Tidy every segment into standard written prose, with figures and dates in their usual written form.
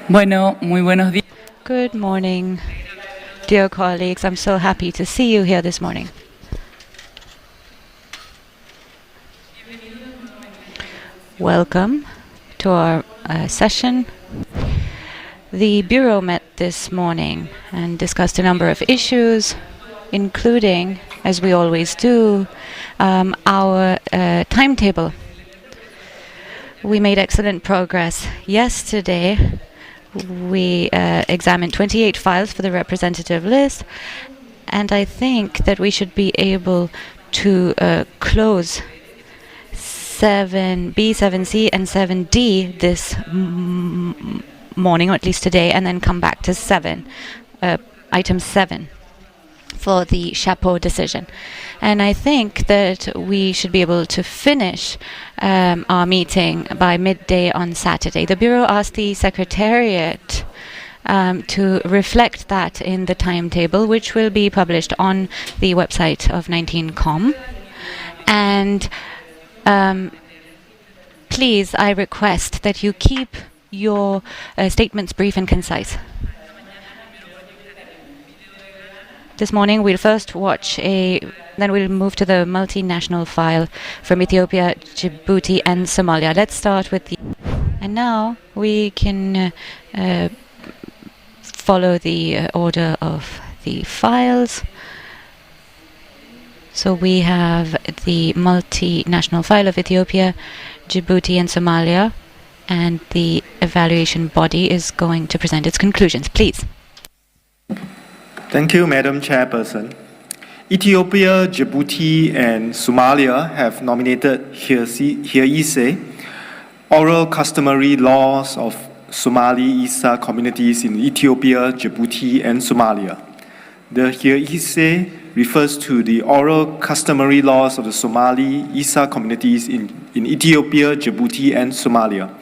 Bueno, muy buenos días. Good morning, dear colleagues. I'm so happy to see you here this morning. Welcome to our session. The Bureau met this morning and discussed a number of issues, including, as we always do, our timetable. We made excellent progress yesterday. We examined 28 files for the representative list, and I think that we should be able to close 7B, 7C, and 7D this morning, or at least today, and then come back to item 7 for the Chapeau decision. And I think that we should be able to finish our meeting by midday on Saturday. The Bureau asked the Secretariat to reflect that in the timetable, which will be published on the website of 19Com. And please, I request that you keep your statements brief and concise. This morning we'll first watch then we'll move to the multinational file from Ethiopia, Djibouti and Somalia. Let's start with and now we can follow the order of the files. So we have the multinational file of Ethiopia, Djibouti and Somalia, and the evaluation body is going to present its conclusions. Please. Thank you, Madam Chairperson. Ethiopia, Djibouti, and Somalia have nominated Ciise, oral customary laws of Somali Isa communities in Ethiopia, Djibouti, and Somalia. The Ciise refers to the oral customary laws of the Somali Isa communities in Ethiopia, Djibouti, and Somalia.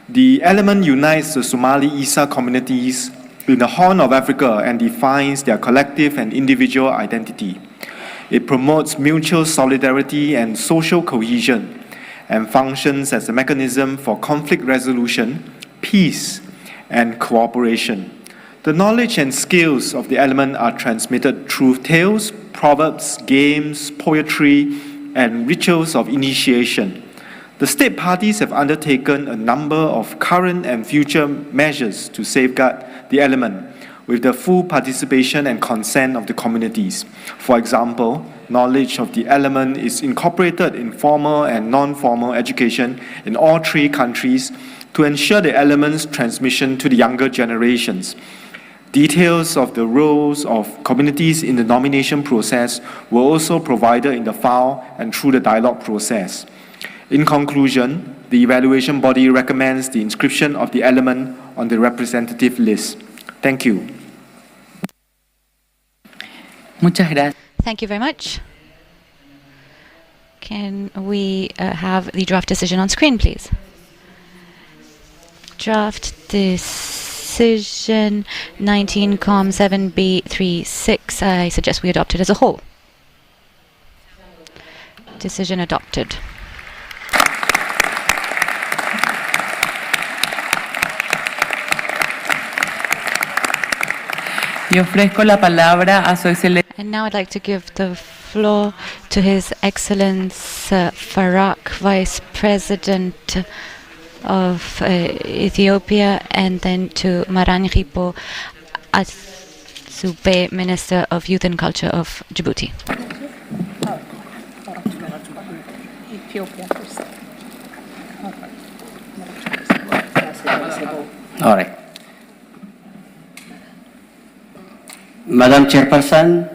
The element unites the Somali Isa communities in the Horn of Africa and defines their collective and individual identity. It promotes mutual solidarity and social cohesion and functions as a mechanism for conflict resolution, peace, and cooperation. The knowledge and skills of the element are transmitted through tales, proverbs, games, poetry, and rituals of initiation. The state parties have undertaken a number of current and future measures to safeguard the element with the full participation and consent of the communities. For example, knowledge of the element is incorporated in formal and non-formal education in all three countries to ensure the element's transmission to the younger generations. Details of the roles of communities in the nomination process were also provided in the file and through the dialogue process. In conclusion, the evaluation body recommends the inscription of the element on the representative list. Thank you. Muchas gracias. Thank you very much. Can we have the draft decision on screen, please? Draft decision 19Com 7B36. I suggest we adopt it as a whole. Decision adopted. Y ofrezco la palabra a su excelencia. And now I'd like to give the floor to His Excellence Farak, Vice President of Ethiopia, and then to Maranhipo Azube, Minister of Youth and Culture of Djibouti. All right. Madam Chairperson,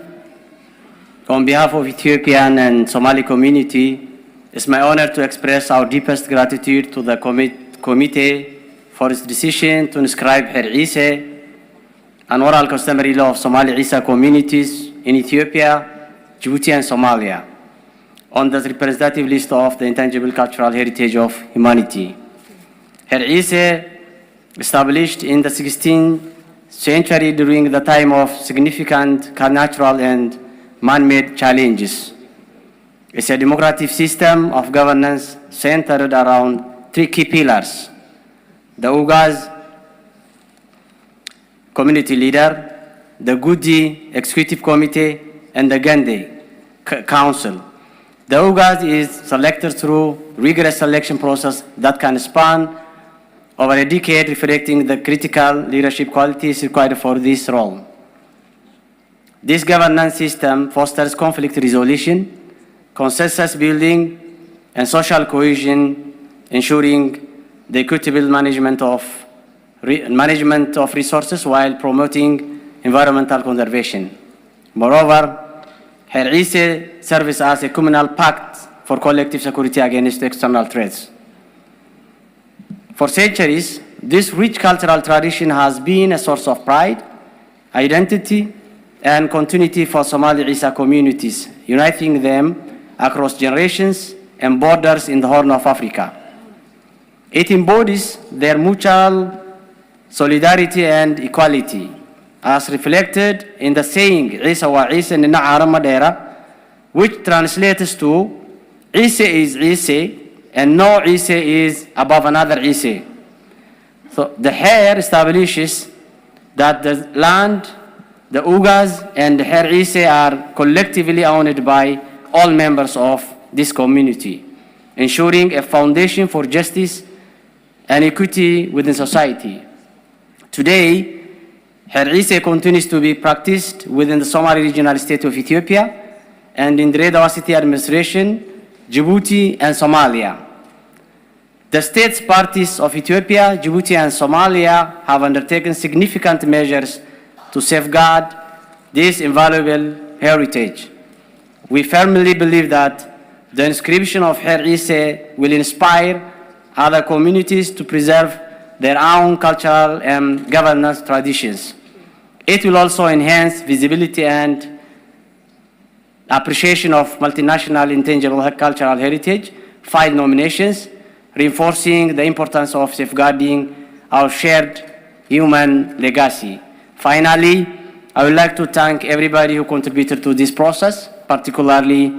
on behalf of Ethiopian and Somali community, it's my honor to express our deepest gratitude to the committee for its decision to inscribe Ciise, an oral customary law of Somali Isa communities in Ethiopia, Djibouti, and Somalia, on the representative list of the Intangible Cultural Heritage of Humanity. Ciise, established in the 16th century during the time of significant natural and man-made challenges. It's a democratic system of governance centered around three key pillars: the Ugaz, community leader, the Gudi Executive Committee, and the Gandhi Council. The UGAS is selected through rigorous selection process that can span over a decade, reflecting the critical leadership qualities required for this role. This governance system fosters conflict resolution, consensus building, and social cohesion, ensuring the equitable management of resources while promoting environmental conservation. Moreover, Her Ciise serves as a communal pact for collective security against external threats. For centuries, this rich cultural tradition has been a source of pride, identity, and continuity for Somali Ciise communities, uniting them across generations and borders in the Horn of Africa. It embodies their mutual solidarity and equality, as reflected in the saying, Ciise wa Ciise nina carama dheera, which translates to, Ciise is Ciise, and no Ciise is above another Ciise. So the Xeer establishes that the land, the UGAS, and the Xeer Ciise are collectively owned by all members of this community, ensuring a foundation for justice and equity within society. Today, Xeer Ciise continues to be practiced within the Somali regional state of Ethiopia and in the Redawa City administration, Djibouti, and Somalia. The states parties of Ethiopia, Djibouti, and Somalia have undertaken significant measures to safeguard this invaluable heritage. We firmly believe that the inscription of Xeer Ciise will inspire other communities to preserve their own cultural and governance traditions. It will also enhance visibility and appreciation of multinational intangible cultural heritage, file nominations, reinforcing the importance of safeguarding our shared human legacy. Finally, I would like to thank everybody who contributed to this process, particularly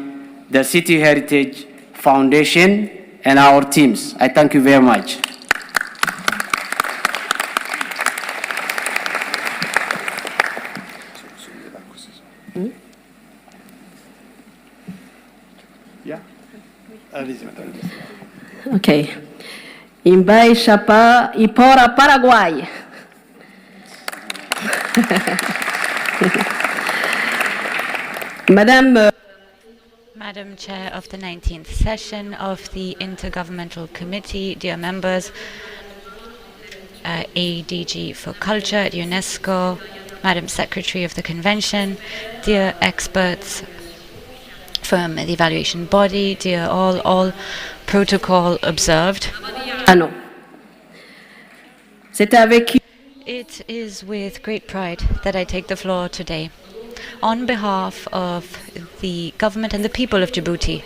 the City Heritage Foundation and our teams. I thank you very much. Ok. Embaixapa Ipora, Paraguay. Madame Chair of the 19th session of the Intergovernmental Committee, dear members, ADG for Culture at UNESCO, Madam Secretary of the Convention, dear experts from the evaluation body, dear all protocol observed. Ah non. C'est avec It is with great pride that I take the floor today on behalf of the government and the people of Djibouti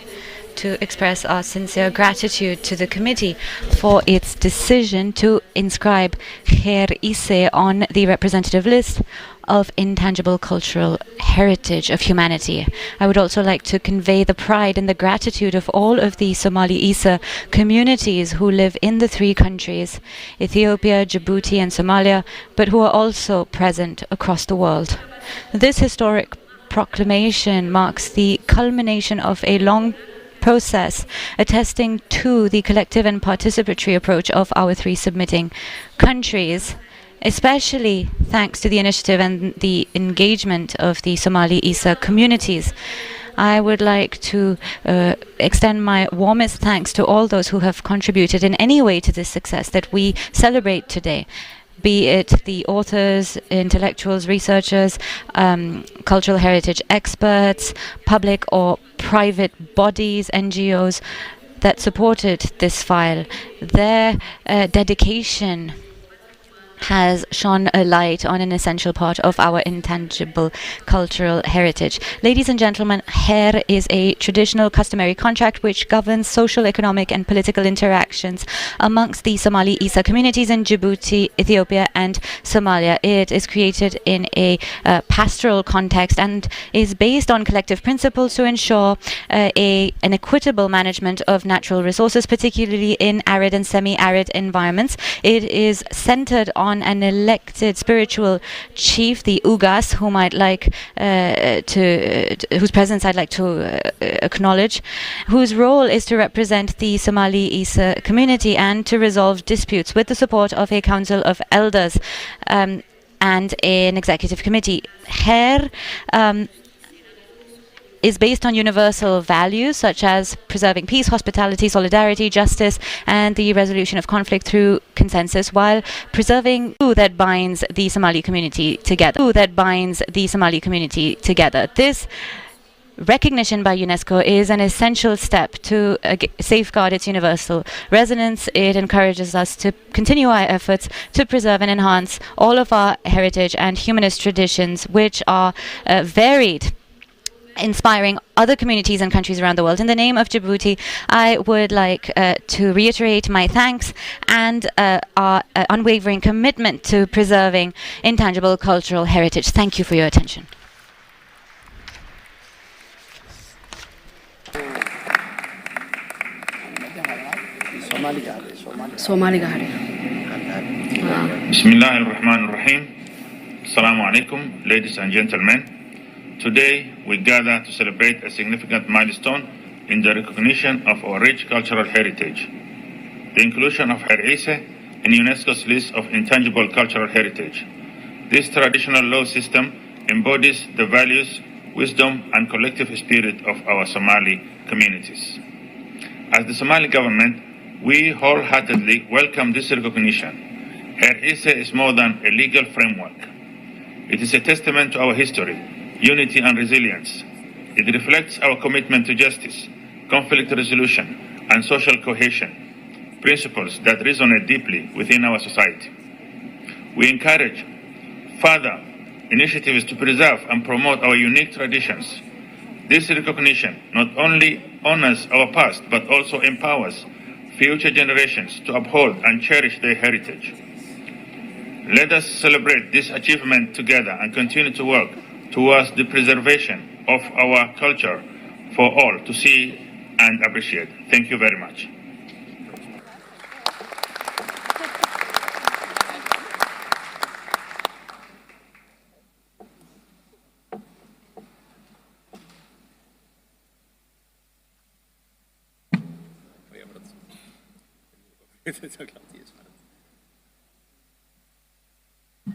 to express our sincere gratitude to the committee for its decision to inscribe Xeer Ciise on the representative list of intangible cultural heritage of humanity. I would also like to convey the pride and the gratitude of all of the Somali Ciise communities who live in the three countries, Ethiopia, Djibouti, and Somalia, but who are also present across the world. This historic proclamation marks the culmination of a long process attesting to the collective and participatory approach of our three submitting countries, especially thanks to the initiative and the engagement of the Somali Ciise communities. I would like to extend my warmest thanks to all those who have contributed in any way to this success that we celebrate today, be it the authors, intellectuals, researchers, cultural heritage experts, public or private bodies, NGOs that supported this file. Their dedication has shone a light on an essential part of our intangible cultural heritage. Ladies and gentlemen, Xeer is a traditional customary contract which governs social, economic and political interactions amongst the Somali Ciise communities in Djibouti, Ethiopia and Somalia. It is created in a pastoral context and is based on collective principles to ensure an equitable management of natural resources, particularly in arid and semi-arid environments. It is centered on on an elected spiritual chief, the Ugas, whom I'd like whose presence I'd like to acknowledge, whose role is to represent the Somali Isa community and to resolve disputes with the support of a council of elders and an executive committee. Xeer is based on universal values such as preserving peace, hospitality, solidarity, justice, and the resolution of conflict through consensus, while preserving that binds the Somali community together. This recognition by UNESCO is an essential step to safeguard its universal resonance. It encourages us to continue our efforts to preserve and enhance all of our heritage and humanist traditions, which are varied, inspiring other communities and countries around the world. In the name of Djibouti, I would like to reiterate my thanks and our unwavering commitment to preserving intangible cultural heritage. Thank you for your attention. Bismillah ar-Rahman ar-Rahim. Assalamu alaikum, ladies and gentlemen. Today, we gather to celebrate a significant milestone in the recognition of our rich cultural heritage. The inclusion of Ciise in UNESCO's list of intangible cultural heritage. This traditional law system embodies the values, wisdom, and collective spirit of our Somali communities. As the Somali government, we wholeheartedly welcome this recognition. Ciise is more than a legal framework. It is a testament to our history, unity and resilience. It reflects our commitment to justice, conflict resolution, and social cohesion, principles that resonate deeply within our society. We encourage further initiatives to preserve and promote our unique traditions. This recognition not only honors our past, but also empowers future generations to uphold and cherish their heritage. Let us celebrate this achievement together and continue to work towards the preservation of our culture for all to see and appreciate. Thank you very much. The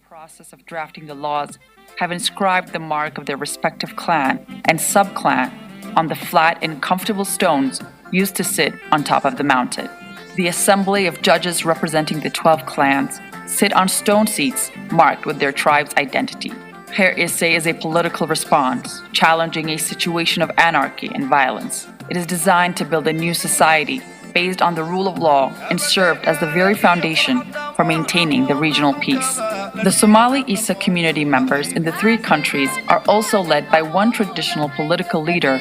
process of drafting the laws have inscribed the mark of their respective clan and sub-clan on the flat and comfortable stones used to sit on top of the mountain. The assembly of judges representing the 12 clans sit on stone seats marked with their tribe's identity. Ciise is a political response, challenging a situation of anarchy and violence. It is designed to build a new society based on the rule of law and served as the very foundation for maintaining the regional peace. The Somali Isa community members in the three countries are also led by one traditional political leader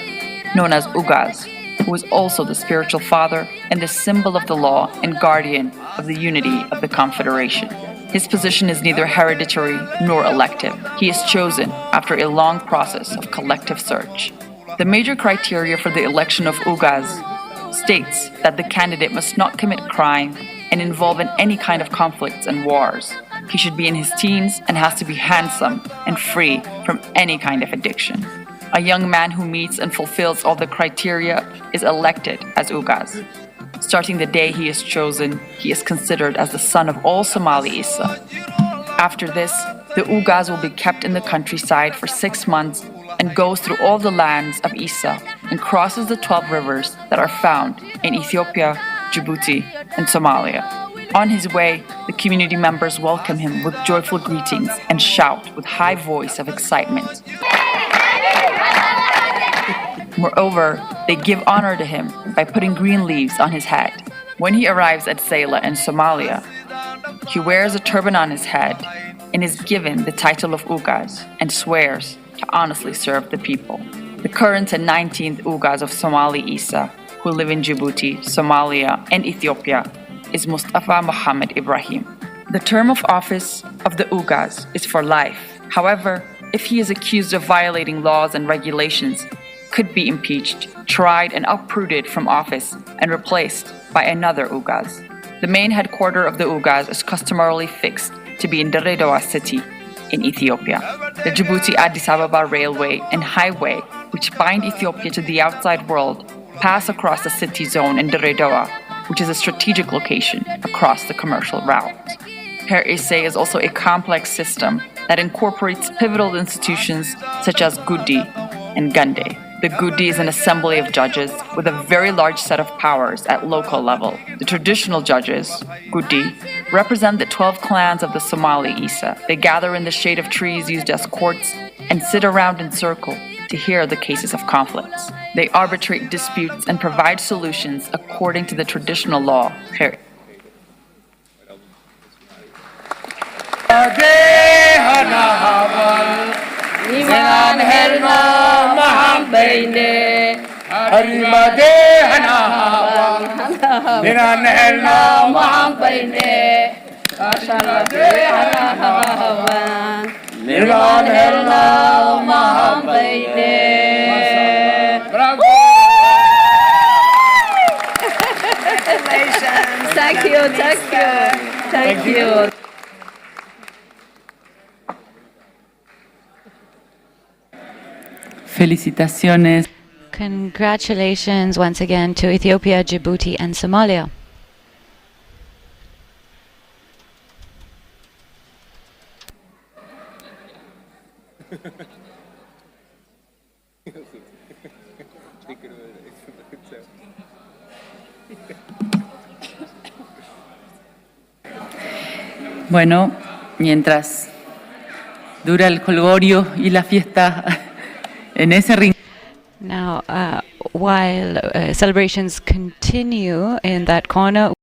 known as Ugas, who is also the spiritual father and the symbol of the law and guardian of the unity of the Confederation. His position is neither hereditary nor elective. He is chosen after a long process of collective search. The major criteria for the election of Ugas states that the candidate must not commit crime and involve in any kind of conflicts and wars. He should be in his teens and has to be handsome and free from any kind of addiction. A young man who meets and fulfills all the criteria is elected as Ugas. Starting the day he is chosen, he is considered as the son of all Somali Isa. After this, the Ugas will be kept in the countryside for 6 months and goes through all the lands of Isa and crosses the 12 rivers that are found in Ethiopia, Djibouti, and Somalia. On his way, the community members welcome him with joyful greetings and shout with high voice of excitement. Moreover, they give honor to him by putting green leaves on his head. When he arrives at Xeer in Somalia, he wears a turban on his head and is given the title of Ugas and swears to honestly serve the people. The current and 19th Ugas of Somali Isa, who live in Djibouti, Somalia, and Ethiopia, is Mustafa Muhammad Ibrahim. The term of office of the Ugas is for life. However, if he is accused of violating laws and regulations, could be impeached, tried, and uprooted from office and replaced by another Ugas. The main headquarters of the UGAS is customarily fixed to be in Dirredawa city in Ethiopia. The Djibouti-Addis Ababa railway and highway, which bind Ethiopia to the outside world, pass across the city zone in Dirredawa, which is a strategic location across the commercial route. Ciise is also a complex system that incorporates pivotal institutions such as Gudi and Gande. The Gudi is an assembly of judges with a very large set of powers at local level. The traditional judges, Gudi, represent the 12 clans of the Somali Ciise. They gather in the shade of trees used as courts and sit around in circle to hear the cases of conflicts. They arbitrate disputes and provide solutions according to the traditional law. Iman herna maham beine Harimade hanahawan Minan herna maham beine Ashalade hanahawan Minan herna maham beine. Congratulations. Thank you. Thank you. Felicitaciones. Congratulations once again to Ethiopia, Djibouti, and Somalia. Bueno, mientras dura el jolgorio y la fiesta en ese rincón. Now, while celebrations continue in that corner,